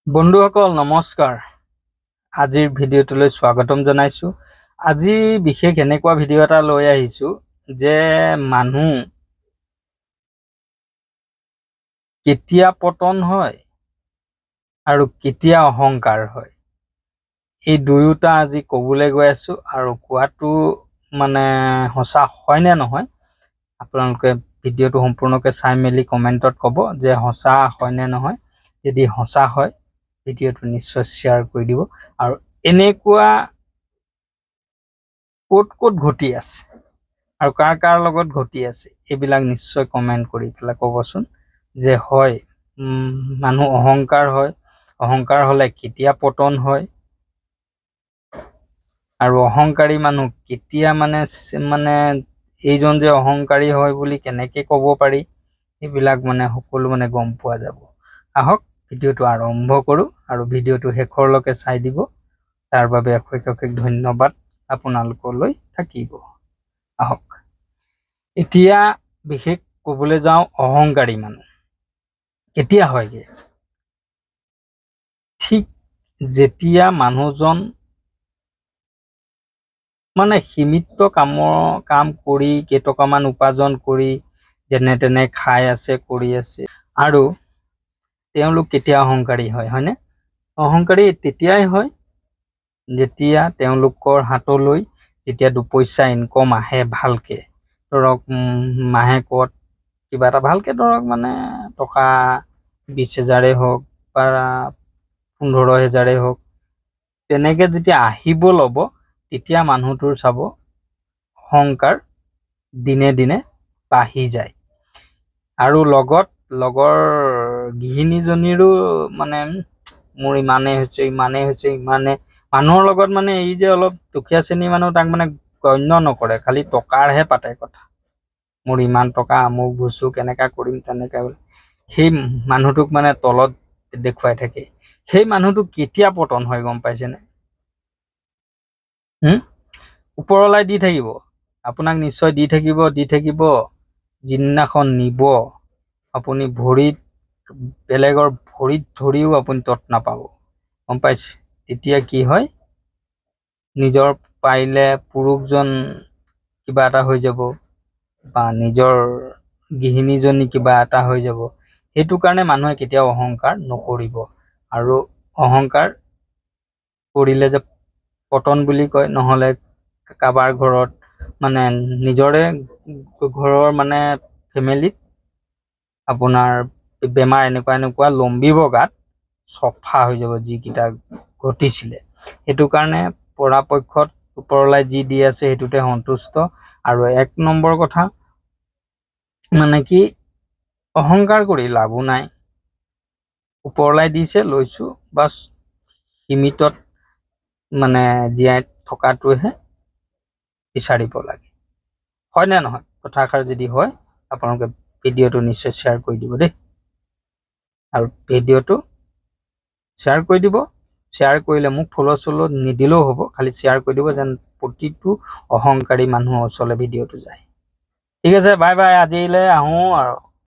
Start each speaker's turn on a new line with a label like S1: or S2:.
S1: বন্ধুসকল নমস্কাৰ। আজিৰ ভিডিঅ'টোলৈ স্বাগতম জনাইছো। আজি বিশেষ এনেকুৱা ভিডিঅ' এটা লৈ আহিছো যে মানুহ কেতিয়া পতন হয় আৰু কেতিয়া অহংকাৰ হয়, এই দুয়োটা আজি ক'বলৈ গৈ আছো। আৰু কোৱাটো মানে সঁচা হয় নে নহয়, আপোনালোকে ভিডিঅ'টো সম্পূৰ্ণকৈ চাই মেলি কমেণ্টত ক'ব যে সঁচা হয় নে নহয়। যদি সঁচা হয় ভিডিঅ'টো নিশ্চয় শ্বেয়াৰ কৰি দিব। আৰু এনেকুৱা ক'ত ঘটি আছে আৰু কাৰ লগত ঘটি আছে এইবিলাক নিশ্চয় কমেণ্ট কৰি পেলাই ক'বচোন যে হয় মানুহ অহংকাৰ হয়, অহংকাৰ হ'লে কেতিয়া পতন হয় আৰু অহংকাৰী মানুহ কেতিয়া মানে এইজন যে অহংকাৰী হয় বুলি কেনেকে ক'ব পাৰি, এইবিলাক সকলো গম পোৱা যাব। আহক ভিডিঅ'টো আৰম্ভ কৰোঁ আৰু ভিডিঅ'টো শেষৰলৈকে চাই দিব। তাৰ বাবে অশেষ ধন্যবাদ আপোনালোকলৈ থাকিব। আহক এতিয়া বিশেষ ক'বলৈ যাওঁ, অহংকাৰী মানুহ কেতিয়া হয়গে। ঠিক যেতিয়া মানুহজন সীমিত কাম কৰি কেইটকামান উপাৰ্জন কৰি যেনে তেনে খাই আছে কৰি আছে, আৰু তেওঁলোক কেতিয়া অহংকাৰী হয় হয়নে? অহংকাৰী তেতিয়াই হয় যেতিয়া তেওঁলোকৰ হাতলৈ যেতিয়া দুপইচা ইনকম আহে ভালকে, ধৰক মাহেকত কিবা এটা ভালকে ধৰক টকা 20,000 হওক বা 15,000 হওক, তেনেকে যেতিয়া আহিব ল'ব তেতিয়া মানুহটোৰ চাব অহংকাৰ দিনে দিনে বাঢ়ি যায়। আৰু লগৰ গৃহিণীজনীৰো মোৰ ইমানেই হৈছে মানুহৰ লগত এই যে অলপ দুখীয়া শ্ৰেণীৰ মানুহ তাক গণ্য নকৰে, খালি টকাৰহে পাতে কথা। মোৰ ইমান টকা, আমুক বুজু, কেনেকা কৰিম তেনেকা, সেই মানুহটোক তলত দেখুৱাই থাকে। সেই মানুহটো কেতিয়া পতন হয় গম পাইছেনে? ওপৰলাই দি থাকিব, আপোনাক নিশ্চয় দি থাকিব। যিদিনাখন নিব আপুনি বেলেগৰ ভৰিত ধৰিও আপুনি তত নাপাব, গম পাইছে? তেতিয়া কি হয়, নিজৰ পাৰিলে পুৰুষজন কিবা এটা হৈ যাব বা নিজৰ গৃহিণীজনী কিবা এটা হৈ যাব। সেইটো কাৰণে মানুহে কেতিয়াও অহংকাৰ নকৰিব। আৰু অহংকাৰ কৰিলে যে পতন বুলি কয়, নহলে কাৰোবাৰ ঘৰত নিজৰে ঘৰৰ ফেমিলিত আপোনাৰ বেমাৰ এনেকুৱা লম্বিব, গাত চফা হৈ যাব যিকেইটা ঘটিছিলে। সেইটো কাৰণে পৰাপক্ষত ওপৰলাই যি দি আছে সেইটোতে সন্তুষ্ট। আৰু এক নম্বৰ কথা কি, অহংকাৰ কৰি লাভো নাই। ওপৰলাই দিছে, লৈছো, বাছ সীমিতত জীয়াই থকাটোহে বিচাৰিব লাগে। হয় নে নহয়? কথাষাৰ যদি হয় আপোনালোকে ভিডিঅ'টো নিশ্চয় শ্বেয়াৰ কৰি দিব দেই। আৰু ভিডিঅ'টো শ্বেয়াৰ কৰি দিব। শ্বেয়াৰ কৰিলে মোক ফ'ল' নিদিলেও হ'ব, খালি শ্বেয়াৰ কৰি দিব যেন প্ৰতিটো অহংকাৰী মানুহৰ ওচৰলৈ ভিডিঅ'টো যায়। ঠিক আছে, বাই বাই। আজিলৈ আহোঁ আৰু।